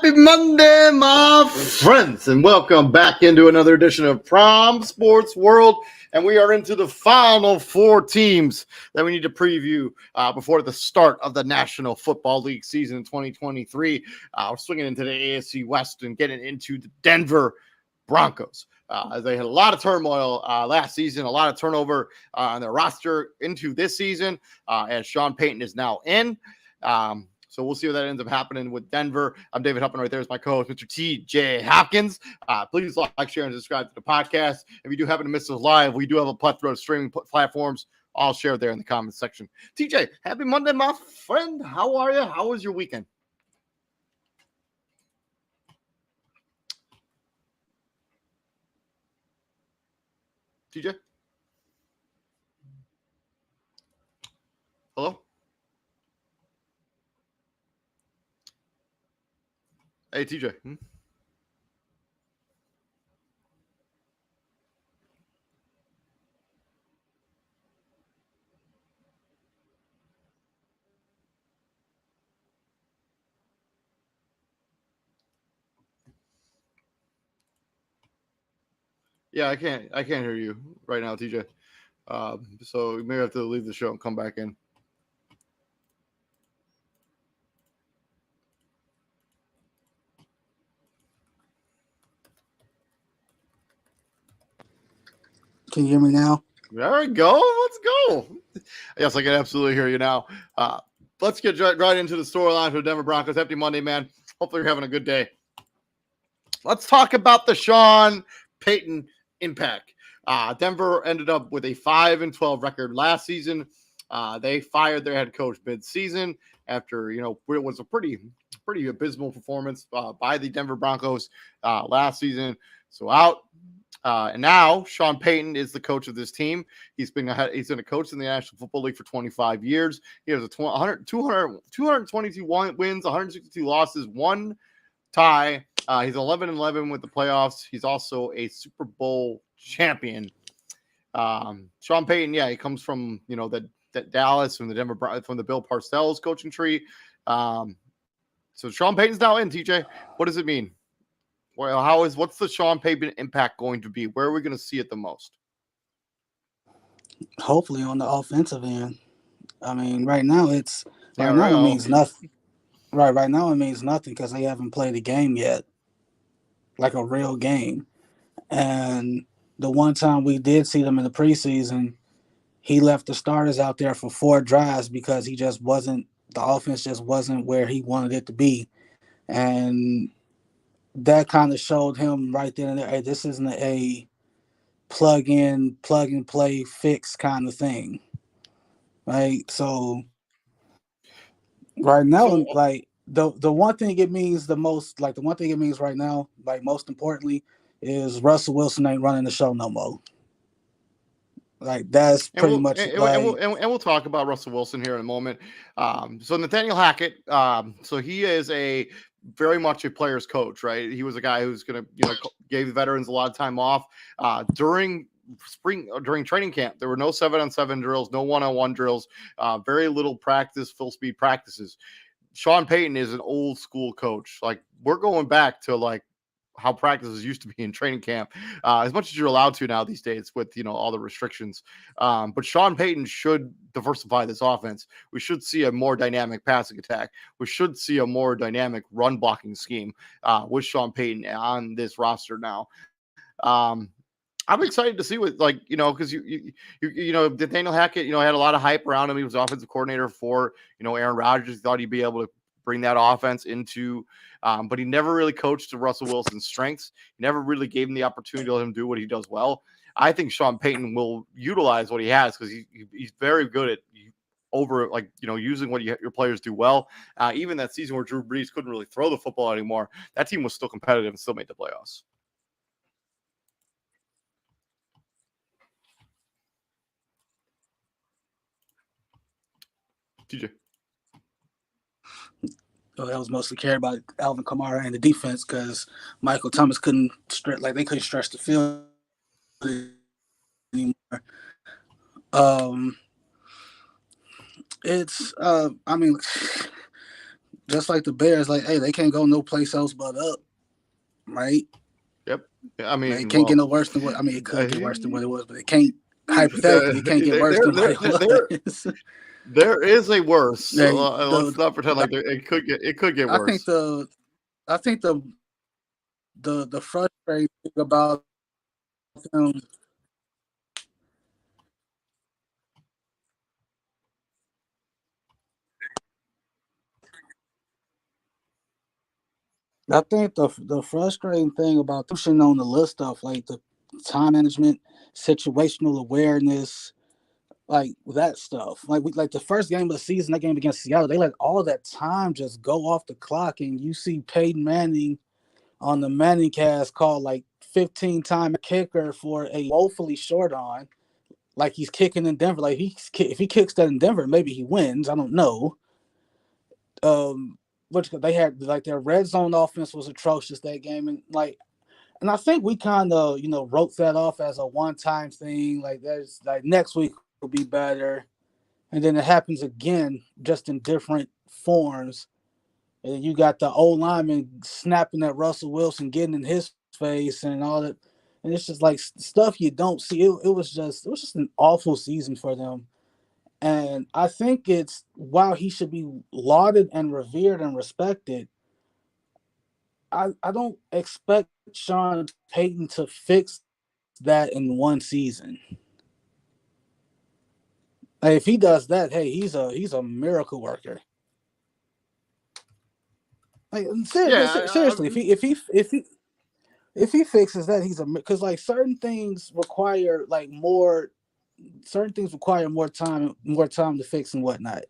Happy Monday, my friends, and welcome back into another edition of Prom Sports World. And we are into the final four teams that we need to preview before the start of the National Football League season in 2023. We're swinging into the AFC West and getting into the Denver Broncos. They had a lot of turmoil last season, a lot of turnover on their roster into this season, as Sean Payton is now in. So we'll see what that ends up happening with Denver. I'm David Huppin. Right there is my co-host, Mr. T.J. Hopkins. Please like, share, and subscribe to the podcast. If you do happen to miss us live, we do have a plethora of streaming platforms. I'll share there in the comments section. TJ, happy Monday, my friend. How are you? How was your weekend? TJ? Hello? Hey, TJ. Yeah, I can't hear you right now, TJ. So you may have to leave the show and come back in. Can you hear me now? There we go. Let's go. Yes, I can absolutely hear you now. Let's get right into the storyline for the Denver Broncos. Happy Monday, man. Hopefully you're having a good day. Let's talk about the Sean Payton impact. Denver ended up with a 5-12 record last season. They fired their head coach mid-season after, it was a pretty abysmal performance by the Denver Broncos last season. So out. And now Sean Payton is the coach of this team. He's been a coach in the National Football League for 25 years. He has 222 wins, 162 losses, one tie. He's 11-11 with the playoffs. He's also a Super Bowl champion. Sean Payton, he comes from the Dallas from the Bill Parcells coaching tree. So Sean Payton's now in. TJ, what does it mean? Well, what's the Sean Payton impact going to be? Where are we going to see it the most? Hopefully on the offensive end. I mean, right now it means nothing. Right now it means nothing because they haven't played a game yet, like a real game. And the one time we did see them in the preseason, he left the starters out there for 4 drives because the offense just wasn't where he wanted it to be. And that kind of showed him right then and there, hey, this isn't a plug and play fix kind of thing. Right? So right now, the one thing it means the most, like the one thing it means right now, like most importantly, is Russell Wilson ain't running the show no more. Like that's pretty much. And we'll talk about Russell Wilson here in a moment. So Nathaniel Hackett, so he is very much a player's coach, right? He was a guy who's going to, gave the veterans a lot of time off during training camp. There were no 7-on-7 drills, no 1-on-1 drills, very little practice, full speed practices. Sean Payton is an old school coach. Like we're going back to how practices used to be in training camp, as much as you're allowed to now these days with, all the restrictions. But Sean Payton should diversify this offense. We should see a more dynamic passing attack. We should see a more dynamic run blocking scheme with Sean Payton on this roster now. I'm excited to see what, because Nathaniel Hackett, had a lot of hype around him. He was offensive coordinator for, Aaron Rodgers. He thought he'd be able to bring that offense into, but he never really coached to Russell Wilson's strengths. He never really gave him the opportunity to let him do what he does well. I think Sean Payton will utilize what he has because he's very good at using what your players do well. Even that season where Drew Brees couldn't really throw the football anymore, that team was still competitive and still made the playoffs. TJ. That was mostly carried by Alvin Kamara and the defense because Michael Thomas couldn't stretch the field anymore. just like the Bears, like, hey, they can't go no place else but up, right? Yep. I Like, it mean, can't get well, no worse than what. I mean, it could get worse than what it was, but it can't. there, Hypothetically, it can't get worse than what it was. there is a worse. Hey, Let's not pretend like it could get I think worse. I think the frustrating thing about him. I think the frustrating thing about pushing on the list stuff like the time management, situational awareness, like that stuff. Like the first game of the season, that game against Seattle, they let all that time just go off the clock, and you see Peyton Manning on the Manning cast call like 15-time kicker for a woefully short on, like he's kicking in Denver. Like if he kicks that in Denver, maybe he wins. I don't know. Which they had like their red zone offense was atrocious that game, and I think we kind of wrote that off as a one time thing. Like there's like next week will be better, and then it happens again, just in different forms. And you got the old lineman snapping at Russell Wilson, getting in his face, and all that. And it's just like stuff you don't see. It was just an awful season for them. And I think it's while he should be lauded and revered and respected, I don't expect Sean Payton to fix that in one season. Like, if he does that, hey, he's a miracle worker. Like Yeah, seriously, if he fixes that, he's a because like certain things require more time to fix and whatnot.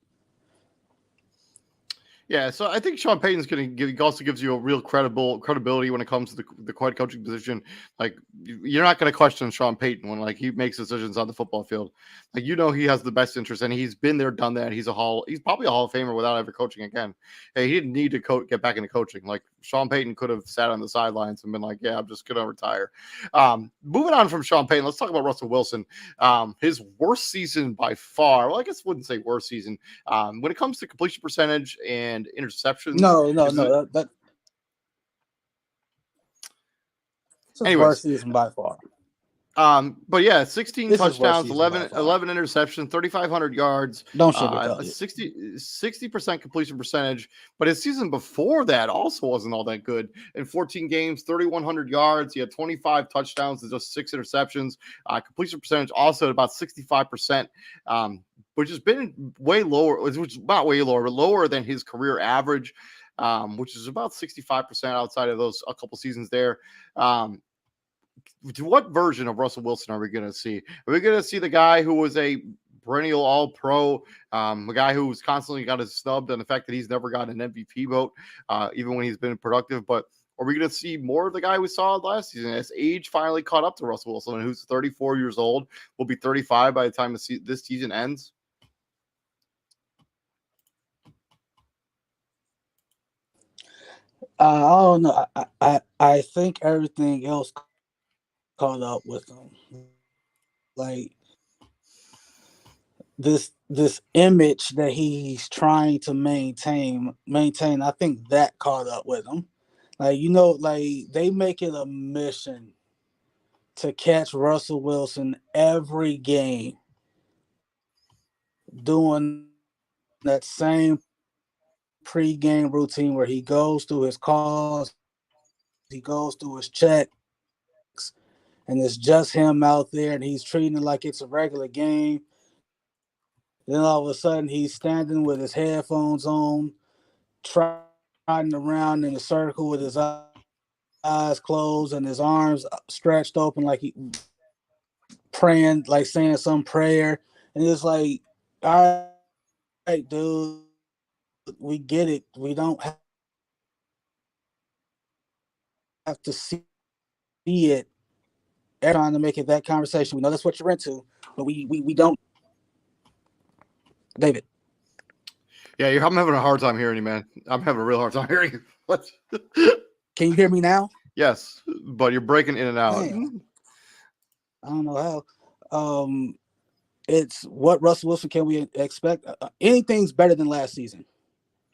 yeah, so I think Sean Payton's going to give. He also gives you a real credibility when it comes to the quite coaching position. Like you're not going to question Sean Payton when like he makes decisions on the football field. Like he has the best interest, and he's been there, done that. He's probably a Hall of Famer without ever coaching again. Hey, he didn't need to get back into coaching. Like Sean Payton could have sat on the sidelines and been like, "Yeah, I'm just going to retire." Moving on from Sean Payton, let's talk about Russell Wilson. His worst season by far. Well, I guess I wouldn't say worst season. When it comes to completion percentage and interceptions, No, no, is it, no. That's his anyways. worst season by far. But yeah, 16 This is worst touchdowns, season by far. 11 interceptions, 3,500 yards, Don't a sugarcoat it. 60% completion percentage. But his season before that also wasn't all that good. In 14 games, 3,100 yards, he had 25 touchdowns and just 6 interceptions. Completion percentage also at about 65%, which has been way lower, which is about way lower, but lower than his career average, which is about 65% outside of those a couple seasons there. What version of Russell Wilson are we going to see? Are we going to see the guy who was a perennial All Pro, a guy who's constantly got his snubbed on the fact that he's never got an MVP vote, even when he's been productive? But are we going to see more of the guy we saw last season as age finally caught up to Russell Wilson, who's 34 years old, will be 35 by the time this season ends? I don't know. I think everything else caught up with him. Like this image that he's trying to maintain. I think that caught up with him. Like like they make it a mission to catch Russell Wilson every game doing that same pregame routine where he goes through his calls, he goes through his checks, and it's just him out there, and he's treating it like it's a regular game. Then all of a sudden, he's standing with his headphones on, trotting around in a circle with his eyes closed and his arms stretched open, like he praying, like saying some prayer. And it's like, all right, dude, we get it. We don't have to see it. Trying to make it that conversation. We know that's what you're into, but we don't. David. Yeah, I'm having a hard time hearing you, man. I'm having a real hard time hearing you. What? Can you hear me now? Yes, but you're breaking in and out. Damn. I don't know how. It's what Russell Wilson can we expect? Anything's better than last season.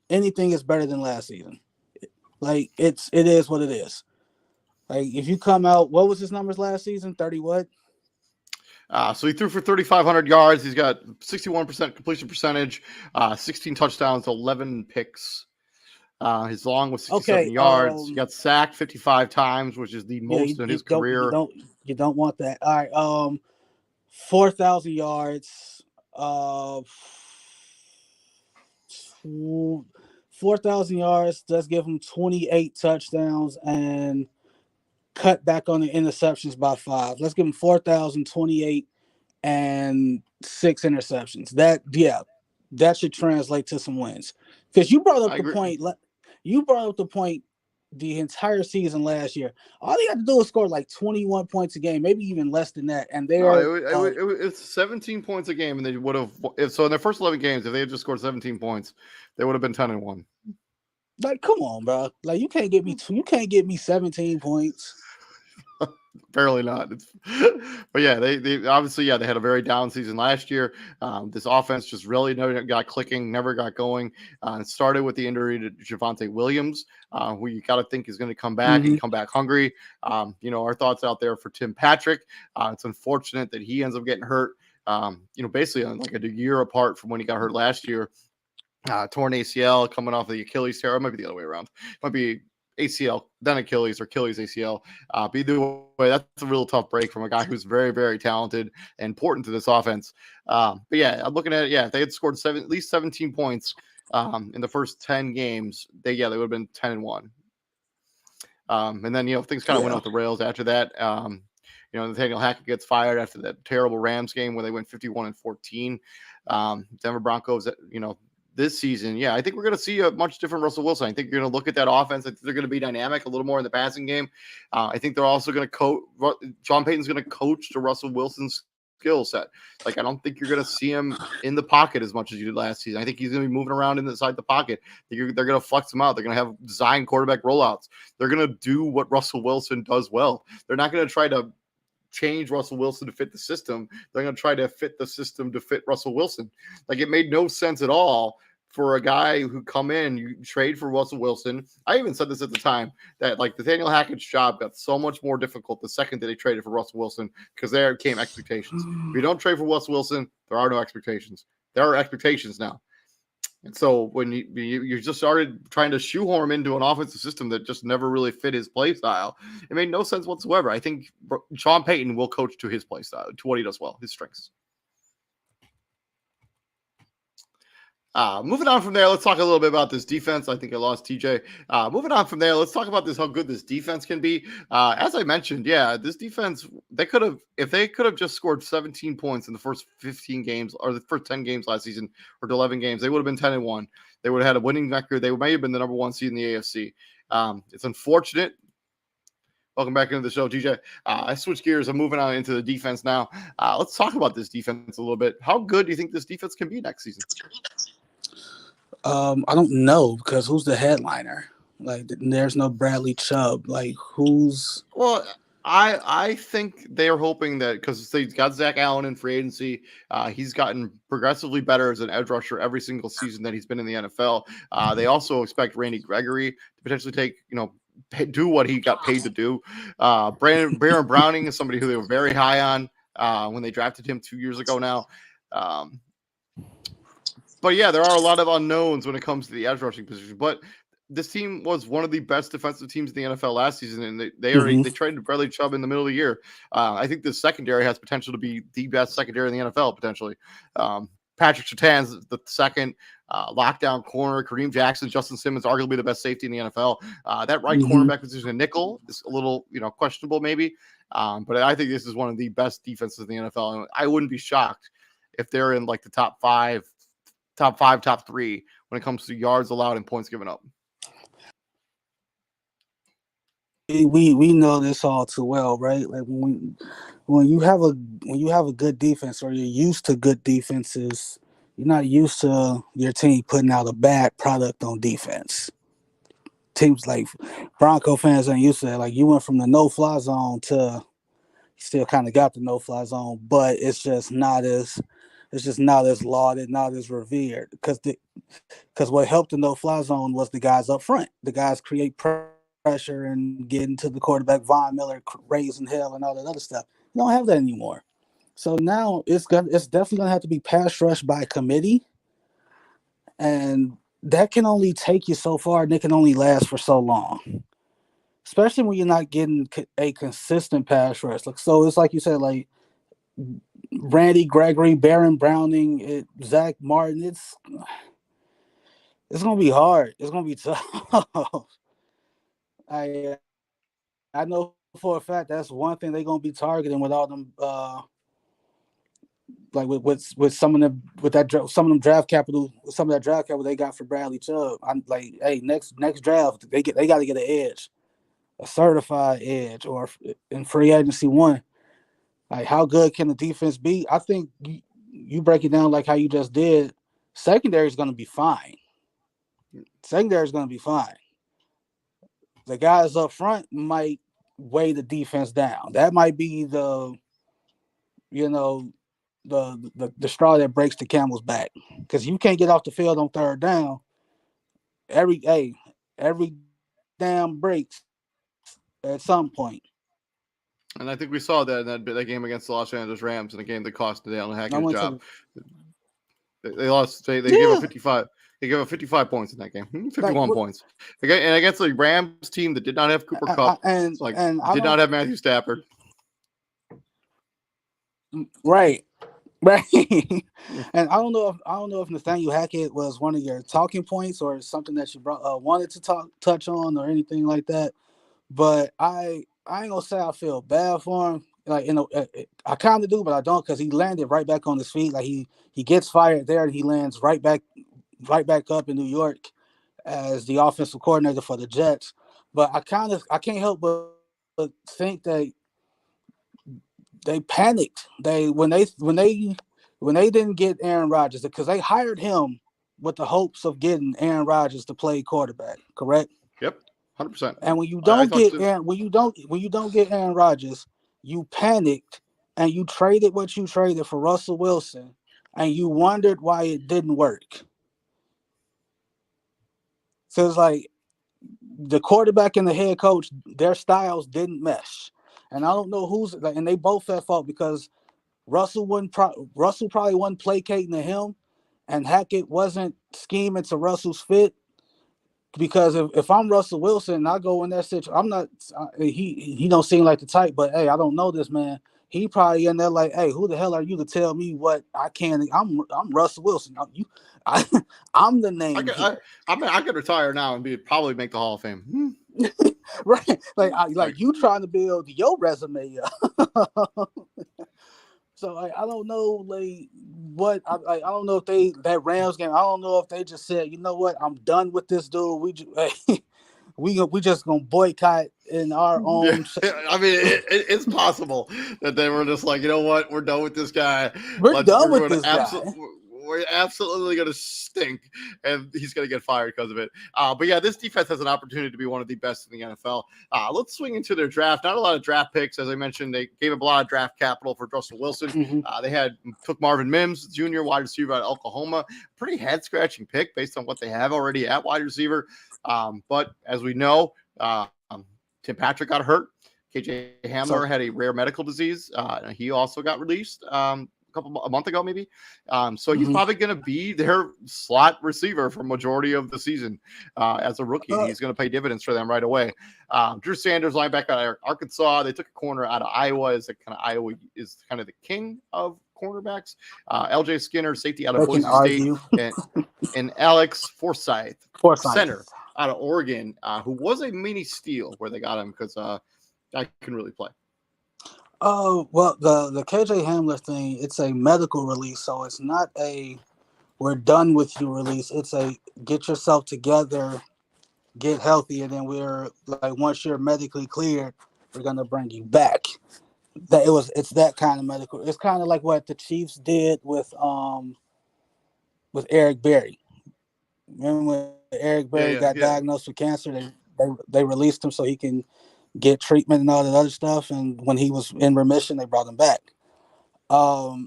anything is better than last season. Like it is what it is. Like if you come out, what was his numbers last season? 30 what? So he threw for 3,500 yards. He's got 61% completion percentage, 16 touchdowns, 11 picks. His long was 67 Okay. yards. He got sacked 55 times, which is the Yeah, most in his career. you don't want that. All right. 4,000 yards. 4,000 yards. Let's give him 28 touchdowns and cut back on the interceptions by 5. Let's give him 4,028 and 6 interceptions. That should translate to some wins. Because you brought up the point. You brought up the point the entire season last year. All they had to do was score like 21 points a game, maybe even less than that. And it's 17 points a game, and they would have. So in their first 11 games, if they had just scored 17 points, they would have been 10-1. Like, come on, bro. Like, you can't get me 17 points. Apparently not. But yeah, they obviously they had a very down season last year. This offense just really never got clicking, never got going. It started with the injury to Javonte Williams, who you got to think is going to come back and come back hungry. Our thoughts out there for Tim Patrick. It's unfortunate that he ends up getting hurt. Basically like a year apart from when he got hurt last year. Torn ACL coming off the Achilles tear. It might be the other way around. It might be ACL, then Achilles, or Achilles ACL. But either way, that's a real tough break from a guy who's very, very talented and important to this offense. But yeah, I'm looking at it. Yeah, if they had scored at least 17 points in the first 10 games, they would have been 10-1. And then things kind of went off the rails after that. Nathaniel Hackett gets fired after that terrible Rams game where they went 51-14. Denver Broncos, this season, I think we're going to see a much different Russell Wilson. I think you're going to look at that offense. I think they're going to be dynamic a little more in the passing game. I think they're also going to Sean Payton's going to coach to Russell Wilson's skill set. Like, I don't think you're going to see him in the pocket as much as you did last season. I think he's going to be moving around inside the pocket. They're going to flex him out. They're going to have design quarterback rollouts. They're going to do what Russell Wilson does well. They're not going to try to change Russell Wilson to fit the system. They're going to try to fit the system to fit Russell Wilson. Like, it made no sense at all for a guy who come in, you trade for Russell Wilson. I even said this at the time that like Nathaniel Hackett's job got so much more difficult the second that they traded for Russell Wilson because there came expectations. If you don't trade for Russell Wilson, there are no expectations. There are expectations now. And so when you just started trying to shoehorn him into an offensive system that just never really fit his play style, it made no sense whatsoever. I think Sean Payton will coach to his play style, to what he does well, his strengths. Moving on from there, let's talk a little bit about this defense. I think I lost TJ. Moving on from there, let's talk about how good this defense can be. As I mentioned, this defense, if they could have just scored 17 points in the first 15 games or the first 10 games last season or 11 games, they would have been 10-1. They would have had a winning record. They may have been the number 1 seed in the AFC. It's unfortunate. Welcome back into the show, TJ. I switched gears. I'm moving on into the defense now. Let's talk about this defense a little bit. How good do you think this defense can be next season? I don't know because who's the headliner? Like, there's no Bradley Chubb. Like, who's? Well, I think they're hoping that because they got Zach Allen in free agency, he's gotten progressively better as an edge rusher every single season that he's been in the NFL. They also expect Randy Gregory to potentially do what he got paid to do. Baron Browning is somebody who they were very high on when they drafted him 2 years ago now. But yeah, there are a lot of unknowns when it comes to the edge rushing position. But this team was one of the best defensive teams in the NFL last season, and they traded Bradley Chubb in the middle of the year. I think the secondary has potential to be the best secondary in the NFL potentially. Patrick Surtain's the second lockdown corner. Kareem Jackson, Justin Simmons, arguably the best safety in the NFL. That right cornerback position in nickel is a little questionable maybe, but I think this is one of the best defenses in the NFL. And I wouldn't be shocked if they're in like the top 3 when it comes to yards allowed and points given up. We know this all too well, right? Like when you have a good defense, or you're used to good defenses, you're not used to your team putting out a bad product on defense. Teams like Bronco fans ain't used to that. Like, you went from the no-fly zone to you still kind of got the no-fly zone, but it's just not as lauded, not as revered, because because what helped the no-fly zone was the guys up front. The guys create pressure and get into the quarterback, Von Miller, raising hell and all that other stuff. You don't have that anymore. So now it's definitely gonna have to be pass rush by committee, and that can only take you so far, and it can only last for so long. Especially when you're not getting a consistent pass rush. Like, so it's like you said, like Randy Gregory, Baron Browning, Zach Martin. It's gonna be hard. It's gonna be tough. I know for a fact that's one thing they're gonna be targeting with all them like with some of them draft capital, some of that draft capital they got for Bradley Chubb. I'm like, hey, next draft they got to get an edge, a certified edge, or in free agency one. Like, how good can the defense be? I think you break it down like how you just did. Secondary is going to be fine. Secondary is going to be fine. The guys up front might weigh the defense down. That might be you know, the straw that breaks the camel's back, because you can't get off the field on third down. Every damn breaks at some point. And I think we saw that in that game against the Los Angeles Rams, in a game that cost Dale Hackett his job. They lost. They gave up 55. They gave up 55 points in that game. 51 points. And against the Rams team that did not have Cooper Kupp, and did not have Matthew Stafford. Right. And I don't know if Nathaniel Hackett was one of your talking points or something that you wanted to touch on or anything like that. But I ain't gonna say I feel bad for him. Like, I kind of do, but I don't, because he landed right back on his feet. Like, he gets fired there and he lands right back up in New York as the offensive coordinator for the Jets. But I can't help but think that they panicked. When they didn't get Aaron Rodgers, because they hired him with the hopes of getting Aaron Rodgers to play quarterback, correct? Yep, 100%. And when you don't get Aaron Rodgers, you panicked and you traded what you traded for Russell Wilson, and you wondered why it didn't work. So it's like the quarterback and the head coach, their styles didn't mesh. And I don't know and they both at fault, because Russell probably wasn't placating to him, and Hackett wasn't scheming to Russell's fit. Because if I'm Russell Wilson and I go in that situation, I'm not. He don't seem like the type, but hey, I don't know this man. He probably in there like, hey, who the hell are you to tell me what I can? I'm Russell Wilson. I'm the name. I could retire now and probably make the Hall of Fame. Right? Like you trying to build your resume up. So I don't know, like, what I don't know if that Rams game. I don't know if they just said, you know what, I'm done with this dude. We just gonna boycott in our own. Yeah. I mean, it's possible that they were just like, you know what, we're done with this guy. We're done with this guy. We're absolutely going to stink, and he's going to get fired because of it. But yeah, this defense has an opportunity to be one of the best in the NFL. Let's swing into their draft. Not a lot of draft picks, as I mentioned. They gave up a lot of draft capital for Russell Wilson. Mm-hmm. They took Marvin Mims, Jr., wide receiver out of Oklahoma. Pretty head-scratching pick based on what they have already at wide receiver. But as we know, Tim Patrick got hurt. KJ Hamler had a rare medical disease. He also got released. A month ago, maybe. So he's probably going to be their slot receiver for majority of the season as a rookie. He's going to pay dividends for them right away. Drew Sanders, linebacker out of Arkansas. They took a corner out of Iowa. Iowa is kind of the king of cornerbacks. LJ Skinner, safety out of Boise State, and Alex Forsyth, center out of Oregon, who was a mini steal where they got him because I can really play. Oh, well, the KJ Hamler thing, it's a medical release, so it's not a we're done with you release. It's a get yourself together, get healthy, and then we're like, once you're medically cleared, we're gonna bring you back. It's that kind of medical. It's kind of like what the Chiefs did with Eric Berry. Remember when Eric Berry got diagnosed with cancer? They released him so he can get treatment and all that other stuff, and when he was in remission, they brought him back. I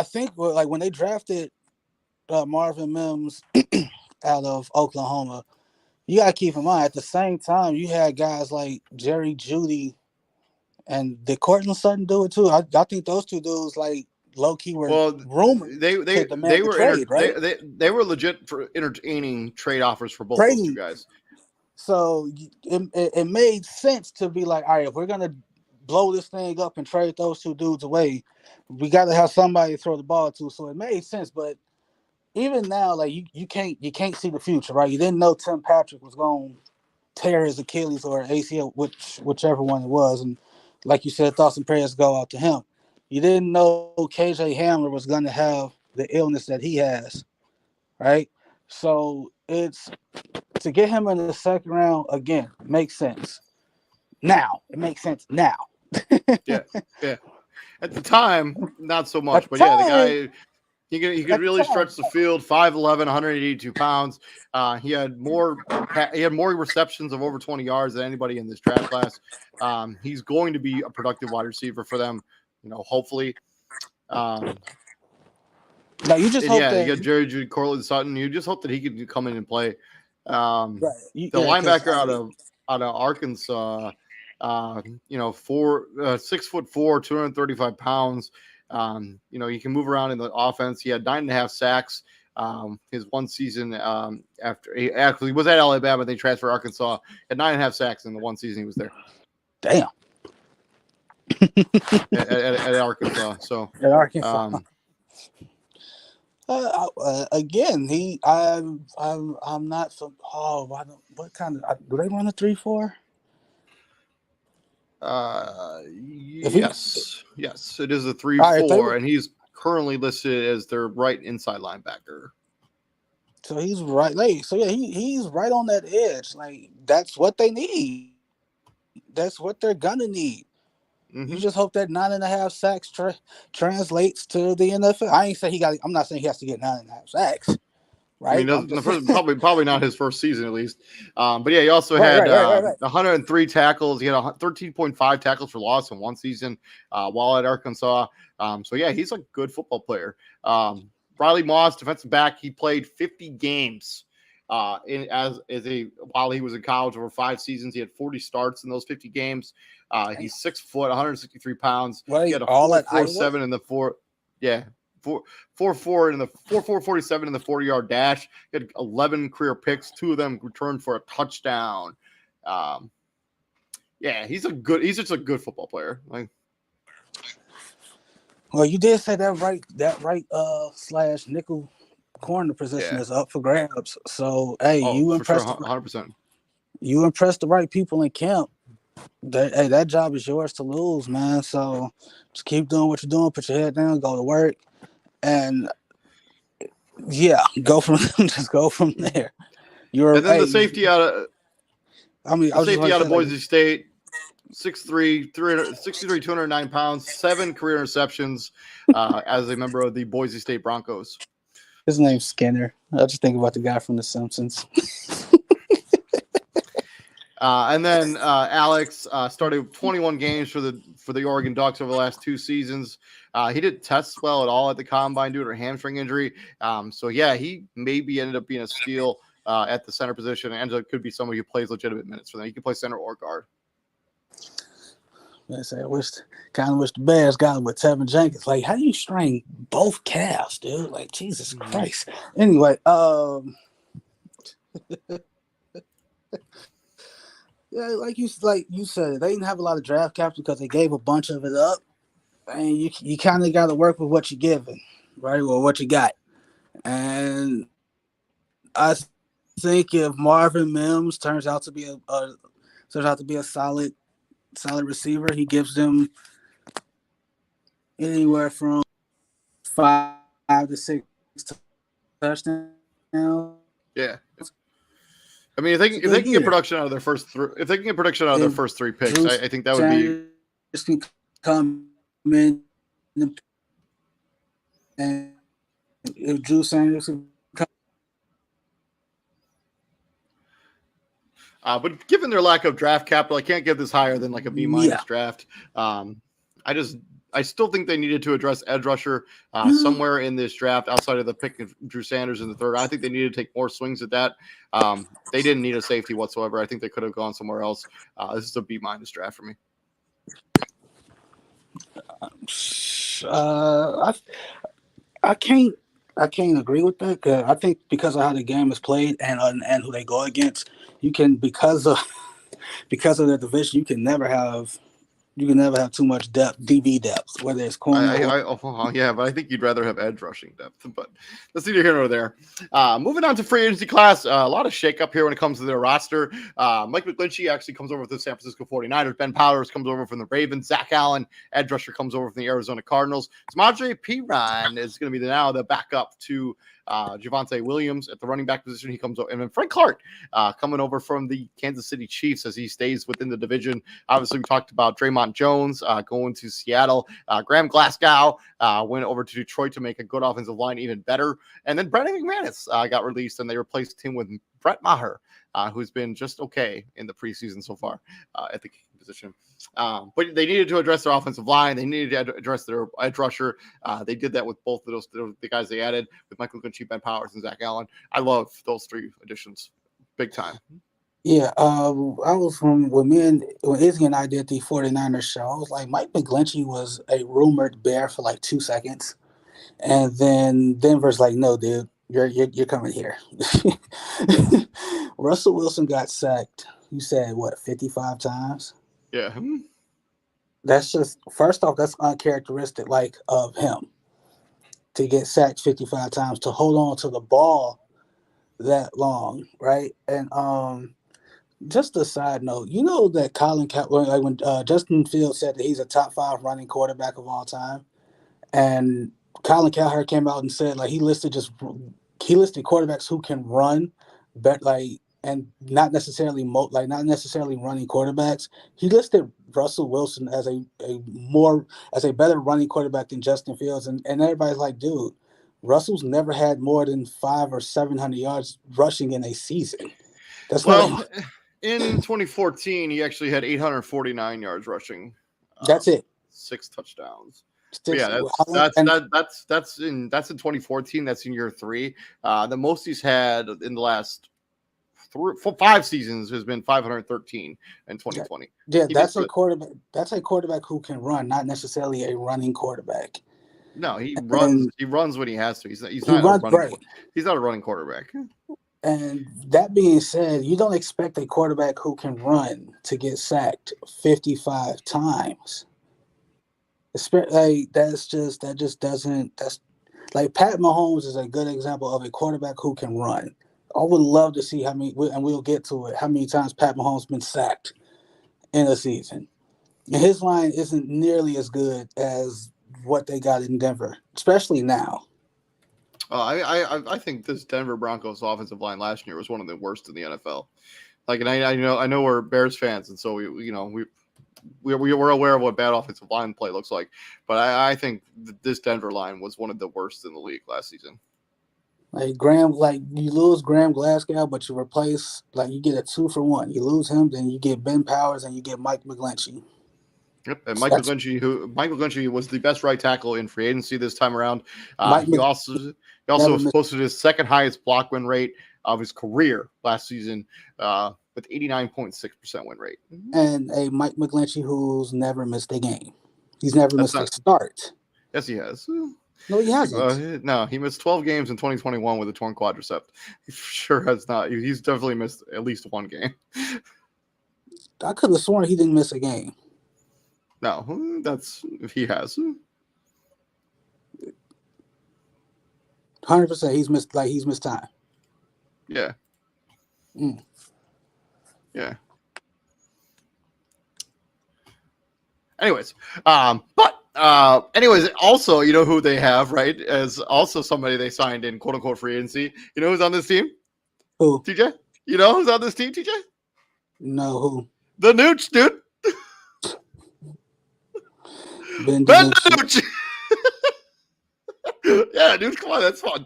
think, like, when they drafted Marvin Mims out of Oklahoma. You got to keep in mind, at the same time, you had guys like Jerry Judy and did Cortland Sutton do it too? I think those two dudes, like, low key were Well, rumored to they demand the were trade, right? they were legit for entertaining trade offers for both those two Trading. guys. So it made sense to be like, all right, if we're going to blow this thing up and trade those two dudes away, we got to have somebody to throw the ball to. So it made sense. But even now, like, you can't see the future, right? You didn't know Tim Patrick was going to tear his Achilles or ACL, whichever one it was, and like you said, thoughts and prayers go out to him. You didn't know KJ Hamler was going to have the illness that he has, right? So it's to get him in the second round again makes sense. Now it makes sense now. Yeah, yeah. At the time, not so much, At the but yeah, the time, guy he could really stretch the field. 5'11", 182 pounds. He had more receptions of over 20 yards than anybody in this draft class. He's going to be a productive wide receiver for them, hopefully. now you just And hope yeah, you that got Jerry Judy, Cortland Sutton. You just hope that he could come in and play. right. The Yeah, because linebacker out of Arkansas, 6'4", 235 pounds. He can move around in the offense. He had 9.5 sacks. His one season after he actually was at Alabama, they transferred to Arkansas. Had 9.5 sacks in the one season he was there. damn. at Arkansas. So At Arkansas. Again, I'm not from. Oh, what kind of do they run a 3-4? Yes, it is a All right, 3-4, and he's currently listed as their right inside linebacker. So he's right. Like, so yeah, he's right on that edge. Like, that's what they need. That's what they're gonna need. Mm-hmm. You just hope that 9.5 sacks translates to the NFL. I ain't say he got. I'm not saying he has to get 9.5 sacks. Right. I mean, probably not his first season at least. But yeah, he also had 103 tackles. He had 13.5 tackles for loss in one season while at Arkansas. So yeah, he's a good football player. Riley Moss, defensive back, he played 50 games while he was in college over 5 seasons. He had 40 starts in those 50 games. He's 6 foot, 163 pounds. He had a 4.47 in the 4. Yeah. 4.4 in the 4.47 in the 40-yard dash. He had 11 career picks, 2 of them returned for a touchdown. Yeah, he's just a good football player. Like, well, you did say that right / nickel corner position is up for grabs. So hey, you impressed 100%. You impressed the right people in camp. That job is yours to lose, man. So just keep doing what you're doing. Put your head down. Go to work. And yeah, go from there. And then the safety out of Boise State, 6'3", 209 pounds, 7 career interceptions as a member of the Boise State Broncos. His name's Skinner. I just think about the guy from The Simpsons. And then Alex started 21 games for the Oregon Ducks over the last 2 seasons. He didn't test well at all at the combine due to a hamstring injury. So yeah, he maybe ended up being a steal at the center position, and it could be somebody who plays legitimate minutes for them. He can play center or guard. I wish the Bears got him with Tevin Jenkins. Like, how do you strain both calves, dude? Like, Jesus Christ. Anyway, yeah, like you said, they didn't have a lot of draft capital because they gave a bunch of it up, and you kind of got to work with what you're given, right? Well, what you got, and I think if Marvin Mims turns out to be a solid receiver, he gives them anywhere from 5 to 6 touchdowns. Yeah. I mean, if they can get production out of their first 3 picks, I think that would be. Can come in, and if Drew Sanders can come. But given their lack of draft capital, I can't give this higher than like a B- draft. I I still think they needed to address edge rusher somewhere in this draft outside of the pick of Drew Sanders in the third. I think they needed to take more swings at that. They didn't need a safety whatsoever. I think they could have gone somewhere else. This is a B- draft for me. I can't agree with that. 'Cause I think because of how the game is played and who they go against, you can because of the division, you can never have too much depth, DB depth, whether it's corner but I think you'd rather have edge rushing depth. But that's neither here nor there. Moving on to free agency class, a lot of shakeup here when it comes to their roster. Mike McGlinchey actually comes over with the San Francisco 49ers. Ben Powers comes over from the Ravens. Zach Allen, edge rusher, comes over from the Arizona Cardinals. Samaje Perine is going to be now the backup to Javonte Williams at the running back position. He comes over, and then Frank Clark coming over from the Kansas City Chiefs as he stays within the division. Obviously, we talked about Draymond Jones going to Seattle. Graham Glasgow went over to Detroit to make a good offensive line even better. And then Brandon McManus got released, and they replaced him with Brett Maher, who's been just okay in the preseason so far at the position. But they needed to address their offensive line. They needed to address their edge rusher. They did that with both of the guys they added with Michael McGlinchey, Ben Powers, and Zach Allen. I love those three additions big time. Yeah, I was when Izzy and I did the 49ers show, I was like, Mike McGlinchey was a rumored Bear for like 2 seconds. And then Denver's like, no, dude, you're coming here. Russell Wilson got sacked, you said, what, 55 times? Yeah. That's just, first off, that's uncharacteristic of him to get sacked 55 times, to hold on to the ball that long, right? And just a side note, you know that when Justin Fields said that he's a top 5 running quarterback of all time, and Colin Cowherd came out and said he listed quarterbacks who can run, but and not necessarily running quarterbacks. He listed Russell Wilson as a better running quarterback than Justin Fields, and everybody's like, dude, Russell's never had more than 500 or 700 yards rushing in a season. That's in 2014, he actually had 849 yards rushing. That's it. 6 touchdowns. Yeah, that's in 2014. That's in year 3. The most he's had in the last 5 seasons has been 513 in 2020. Yeah, that's a quarterback. That's a quarterback who can run, not necessarily a running quarterback. No, he runs. He runs when he has to. He's not a running quarterback. And that being said, you don't expect a quarterback who can run to get sacked 55 times. That's Pat Mahomes is a good example of a quarterback who can run. I would love to see how many times Pat Mahomes been sacked in a season. And his line isn't nearly as good as what they got in Denver, especially now. I think this Denver Broncos offensive line last year was one of the worst in the NFL. And I know we're Bears fans, and so we're aware of what bad offensive line play looks like. But I think this Denver line was one of the worst in the league last season. You lose Graham Glasgow, but you replace, you get a 2-for-1. You lose him, then you get Ben Powers, and you get Mike McGlinchey. Yep, and Mike McGlinchey was the best right tackle in free agency this time around. He also posted his second highest block win rate of his career last season with 89.6% win rate. And a Mike McGlinchey who's never missed a game. He's never missed a start. Yes, he has. No, he hasn't. No, he missed 12 games in 2021 with a torn quadricep. He sure has not. He's definitely missed at least one game. I could have sworn he didn't miss a game. No, that's if he has. 100%. He's missed time. Yeah. Yeah. Anyways, also, you know who they have, right? As also somebody they signed in quote unquote free agency. You know who's on this team? Who? TJ? You know who's on this team, TJ? No, who? The Nooch, dude. Ben DiNucci. Yeah, dude, come on, that's fun.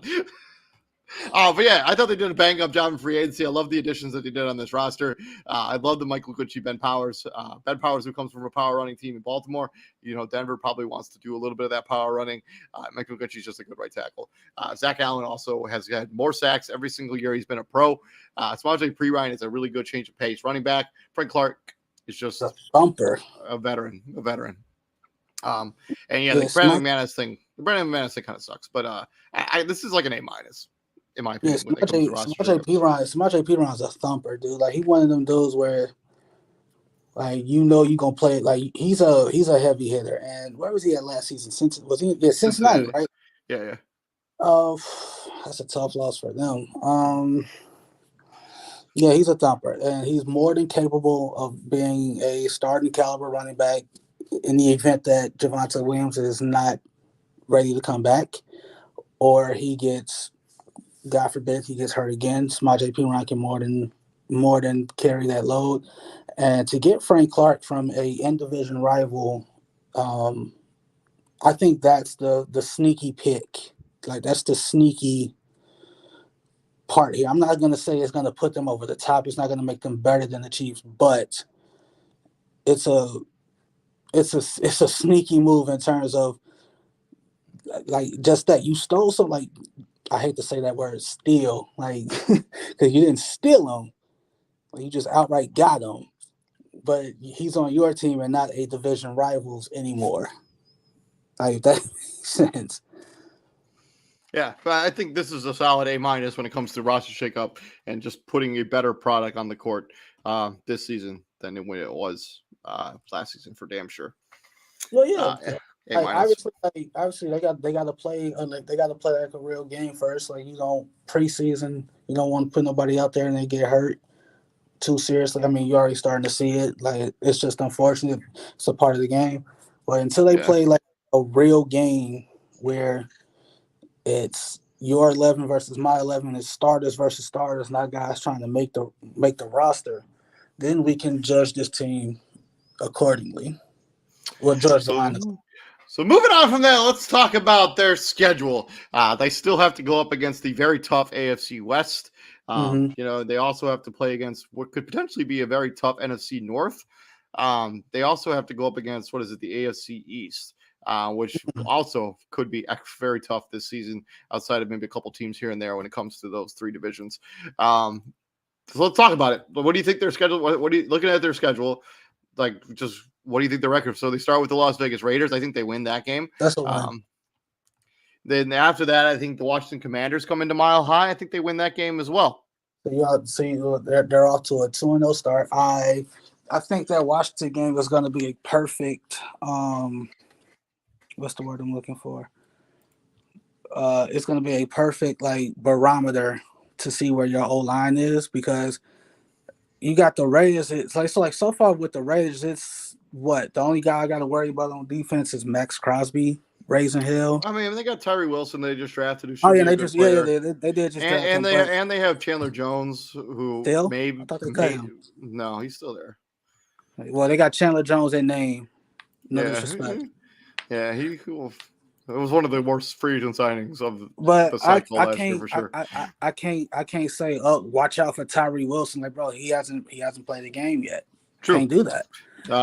But yeah, I thought they did a bang up job in free agency. I love the additions that they did on this roster. I love the Michael Gucci, Ben Powers. Ben Powers, who comes from a power running team in Baltimore. Denver probably wants to do a little bit of that power running. Michael Gucci is just a good right tackle. Zach Allen also has had more sacks every single year he's been a pro. Samaje Perine is a really good change of pace running back. Frank Clark is just The thumper. a veteran. And yeah, Yeah, the Brandon McManus thing kind of sucks, but this is like an A minus in my opinion when it comes to roster shakeups. Samaje Perine a thumper, dude. Like he one of them dudes where like you gonna play it. Like he's a heavy hitter. And where was he at last season? Cincinnati, right? Yeah. That's a tough loss for them. Yeah, he's a thumper, and he's more than capable of being a starting caliber running back in the event that Javonte Williams is not ready to come back, or he gets, God forbid, he gets hurt again. Samaje Perine can more than carry that load, and to get Frank Clark from a in division rival, I think that's the sneaky pick. Like that's the sneaky part here. I'm not going to say it's going to put them over the top. It's not going to make them better than the Chiefs, but it's a sneaky move in terms of like just that you stole some, like I hate to say that word steal, like because you didn't steal him, you just outright got him, but he's on your team and not a division rivals anymore. Like if that makes sense. Yeah, but I think this is a solid A minus when it comes to roster shakeup and just putting a better product on the court this season than when it was last season for damn sure. Well, yeah. A minus. Obviously, they got to play. They got to play like a real game first. Like preseason, you don't want to put nobody out there and they get hurt too seriously. I mean, you're already starting to see it. Like it's just unfortunate. It's a part of the game. But until they play like a real game where it's your 11 versus my 11, it's starters versus starters, not guys trying to make the roster, then we can judge this team accordingly. We'll judge the lineup. So moving on from that, let's talk about their schedule. They still have to go up against the very tough AFC West. They also have to play against what could potentially be a very tough NFC North. They also have to go up against, the AFC East, which also could be very tough this season outside of maybe a couple teams here and there when it comes to those three divisions. So let's talk about it. What do you think their schedule? What are you looking at their schedule? Like, just what do you think the record? So they start with the Las Vegas Raiders. I think they win that game. That's a win. Then after that, I think the Washington Commanders come into Mile High. I think they win that game as well. So they're off to a 2-0 start. I think that Washington game is going to be a perfect. What's the word I'm looking for? It's going to be a perfect barometer to see where your O-line is, because you got the Raiders. It's so far with the Raiders, it's what the only guy I got to worry about on defense is Max Crosby, Raisin Hill. I mean, they got Tyree Wilson. They just drafted. They did just draft him. And they have Chandler Jones, who still? I thought they cut him. No, he's still there. Well, they got Chandler Jones in name. No disrespect. Yeah, it was one of the worst free agent signings of the cycle last year for sure. I can't say, watch out for Tyree Wilson. Like, bro, he hasn't played a game yet. True. Can't do that.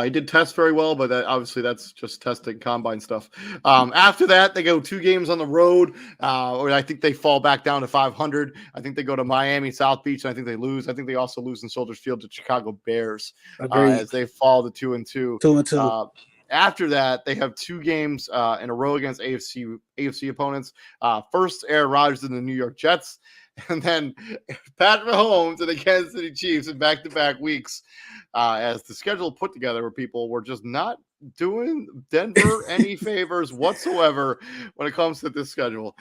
He did test very well, but that's just testing combine stuff. After that, they go 2 games on the road, or I think they fall back down to 500. I think they go to Miami, South Beach, and I think they lose. I think they also lose in Soldier Field to Chicago Bears as they fall to 2-2. 2-2. After that, they have 2 games in a row against AFC opponents. First, Aaron Rodgers and the New York Jets, and then Pat Mahomes and the Kansas City Chiefs in back-to-back weeks. As the schedule put together, where people were just not doing Denver any favors whatsoever when it comes to this schedule,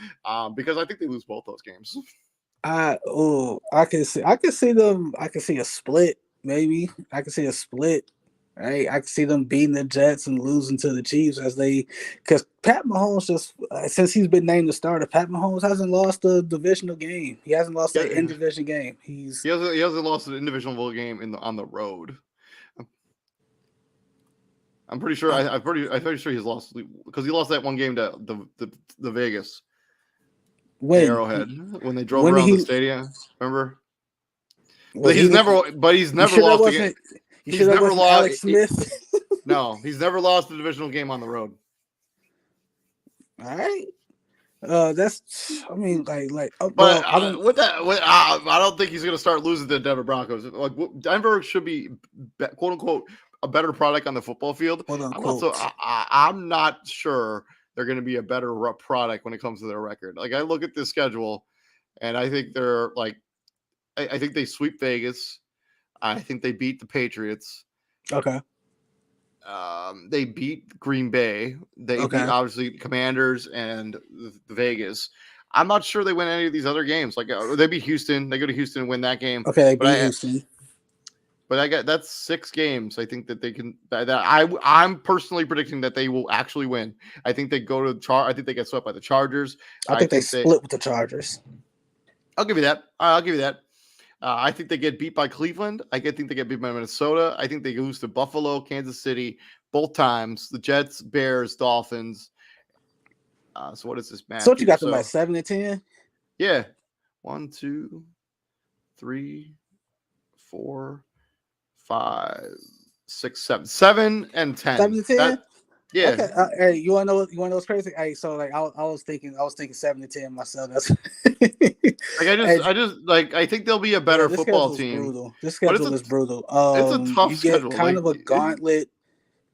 because I think they lose both those games. I can see them. I can see a split. Maybe I can see a split. Right, I can see them beating the Jets and losing to the Chiefs because Pat Mahomes since he's been named the starter, Pat Mahomes hasn't lost a divisional game. He hasn't lost an in-division game. He hasn't lost an individual game on the road. I'm pretty sure. I'm pretty sure he's lost because he lost that one game to the Vegas. Arrowhead when they drove when around the stadium. Remember? But he's never lost again. You sure that wasn't Alex Smith? No, he's never lost a divisional game on the road. All right. I mean, but I don't think he's going to start losing to the Denver Broncos. Like Denver should be quote unquote a better product on the football field. I'm not sure they're going to be a better product when it comes to their record. Like I look at this schedule, and I think they're like, I think they sweep Vegas. I think they beat the Patriots. Okay. They beat Green Bay. They beat obviously Commanders and the Vegas. I'm not sure they win any of these other games. Like they beat Houston. They go to Houston and win that game. Okay, they beat Houston. But that's 6 games. I think that they can. I'm personally predicting that they will actually win. I think they go to I think they get swept by the Chargers. I think they split with the Chargers. I'll give you that. I think they get beat by Cleveland. I think they get beat by Minnesota. I think they lose to Buffalo, Kansas City, both times. The Jets, Bears, Dolphins. So what is this match? So what you got them at 7-10? Yeah. 1, 2, 3, 4, 5, 6, 7. 7 and 10. 7-10? Yeah. Okay. Hey, you wanna know what's crazy? Hey, so like I was thinking 7-10 myself. That's I think they'll be a better football team. Brutal. This schedule is brutal. It's a tough schedule. You get kind of a gauntlet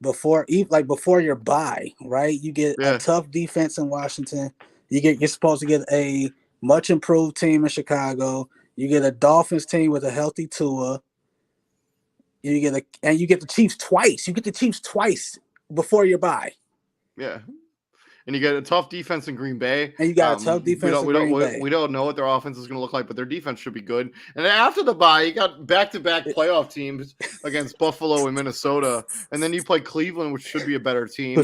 before your bye, right? You get a tough defense in Washington. You're supposed to get a much improved team in Chicago. You get a Dolphins team with a healthy Tua. You get the Chiefs twice. You get the Chiefs twice before your bye. Yeah. And you get a tough defense in Green Bay. And you got a tough defense in Green Bay. We don't know what their offense is going to look like, but their defense should be good. And then after the bye, you got back-to-back playoff teams against Buffalo and Minnesota. And then you play Cleveland, which should be a better team.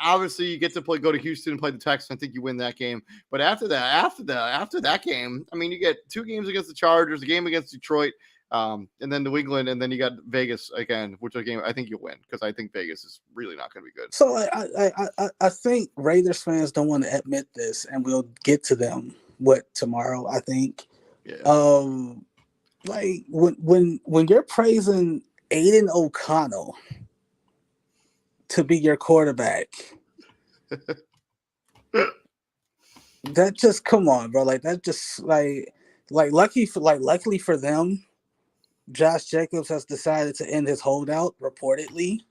Obviously, you get to go to Houston and play the Texans. I think you win that game. But after that game, I mean, you get 2 games against the Chargers, a game against Detroit, and then New England, and then you got Vegas again, which is a game I think you'll win because I think Vegas is really not going to be good. So I think Raiders fans don't want to admit this, and we'll get to them tomorrow. I think, like when you're praising Aiden O'Connell to be your quarterback, that just come on, bro. Like that just luckily for them. Josh Jacobs has decided to end his holdout, reportedly.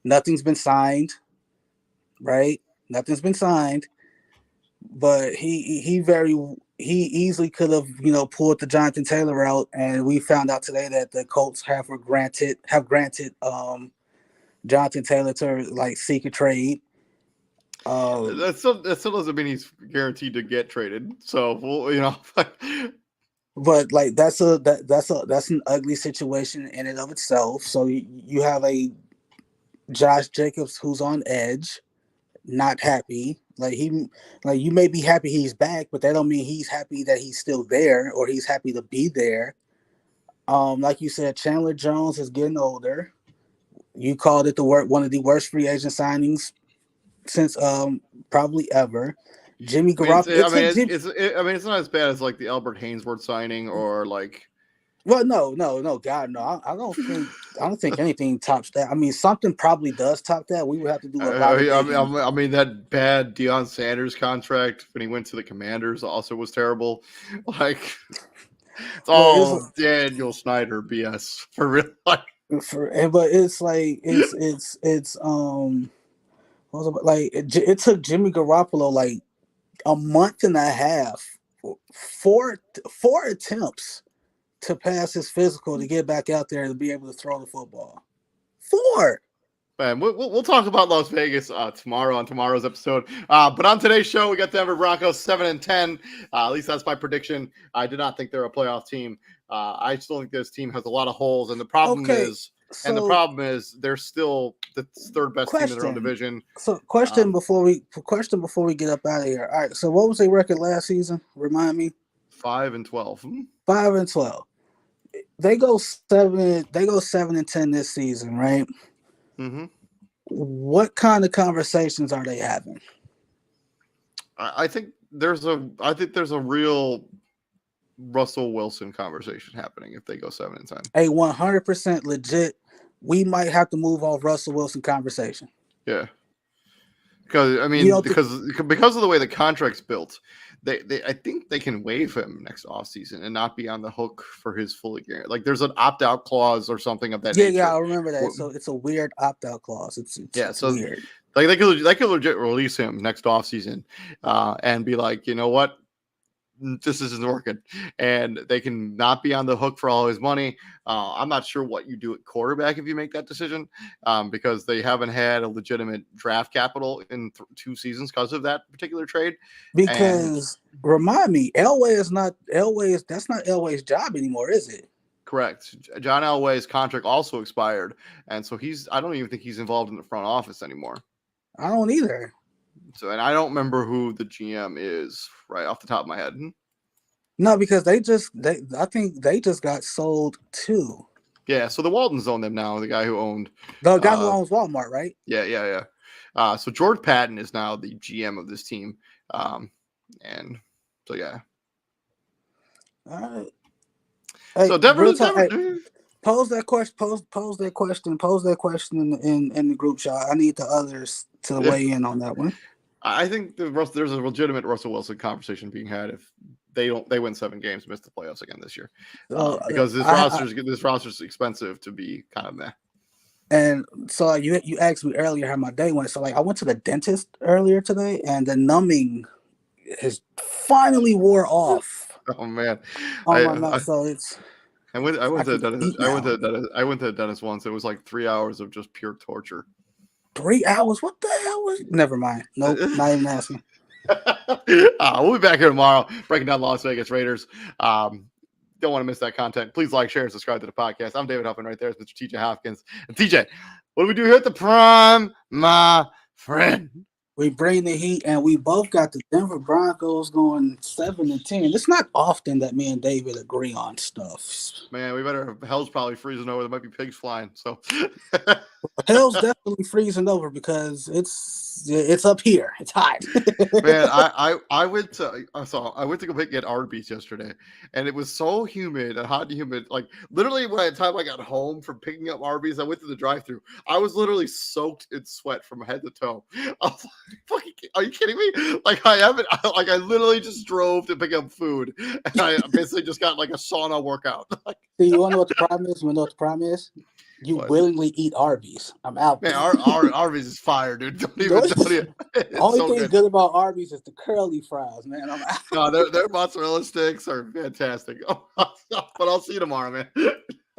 Nothing's been signed, right? Nothing's been signed. But he easily could have, pulled the Jonathan Taylor route, and we found out today that the Colts have granted Jonathan Taylor to seek a trade. That still doesn't mean he's guaranteed to get traded. So But that's an ugly situation in and of itself. So you have a Josh Jacobs who's on edge, not happy. You may be happy he's back, but that don't mean he's happy that he's still there or he's happy to be there. Like you said, Chandler Jones is getting older. You called it one of the worst free agent signings since probably ever. Jimmy Garoppolo. It's not as bad as the Albert Hainsworth signing or like. Well, no, God, no. I don't think anything tops that. I mean, something probably does top that. We would have to do a lot. That bad Deion Sanders contract when he went to the Commanders also was terrible. It's all Daniel Snyder BS for real. But it took Jimmy Garoppolo a month and a half, four attempts to pass his physical to get back out there and be able to throw the football. 4. Man, we'll talk about Las Vegas tomorrow on tomorrow's episode. But on today's show, we got Denver Broncos 7-10. At least that's my prediction. I did not think they're a playoff team. I still think this team has a lot of holes, and the problem is they're still the third best team in their own division. So, question before we get up out of here. All right. So, what was their record last season? Remind me. 5-12. 5-12. They go 7-10 this season, right? Mm-hmm. What kind of conversations are they having? I think there's a real Russell Wilson conversation happening if they go 7-10. A 100% legit. We might have to move off Russell Wilson conversation. Yeah. Because I mean, because of the way the contract's built, they I think they can waive him next offseason and not be on the hook for his fully guaranteed. Like there's an opt-out clause or something of that nature. Yeah, I remember that. So it's a weird opt-out clause. It's weird. Like they could legit release him next offseason and be like, you know what? This isn't working, and they can not be on the hook for all his money. I'm not sure what you do at quarterback if you make that decision, because they haven't had a legitimate draft capital in 2 seasons because of that particular trade. Because remind me, that's not Elway's job anymore, is it? Correct. John Elway's contract also expired, and so I don't even think he's involved in the front office anymore. I don't either. So, and I don't remember who the GM is right off the top of my head. No, because I think they just got sold too. Yeah, so the Waltons own them now. The guy who owns Walmart, right? Yeah. So George Patton is now the GM of this team, and so yeah. All right. Hey, so Denver. Pose that question. Pose that question in the group chat. I need the others to weigh in on that one. I think there's a legitimate Russell Wilson conversation being had if they win 7 games, miss the playoffs again this year, because this roster's expensive to be kind of meh. And so you asked me earlier how my day went. So like I went to the dentist earlier today, and the numbing has finally wore off. Oh man! Oh my mouth. So it's. I went to the dentist once. It was like 3 hours of just pure torture. 3 hours? What the hell was? Never mind. Nope, not even asking. We'll be back here tomorrow breaking down Las Vegas Raiders. Don't want to miss that content. Please like, share, and subscribe to the podcast. I'm David Huffman. Right there is Mr. TJ Hopkins. And TJ, what do we do here at the Prime, my friend? We bring the heat, and we both got the Denver Broncos going 7-10. It's not often that me and David agree on stuff. Man, we better. Hell's probably freezing over. There might be pigs flying. So hell's definitely freezing over because it's up here. It's hot. Man, I went to go get Arby's yesterday, and it was so humid and hot and humid. Like literally, by the time I got home from picking up Arby's, I went to the drive-thru. I was literally soaked in sweat from head to toe. I was like, "Fucking, are you kidding me?" Like I literally just drove to pick up food, and I basically just got like a sauna workout. See, you want to know what the problem is? You want to know what the problem is? You willingly eat Arby's. I'm out. Man, Arby's is fire, dude. Don't even. Only thing good about Arby's is the curly fries, man. I'm out. No, their mozzarella sticks are fantastic. But I'll see you tomorrow, man.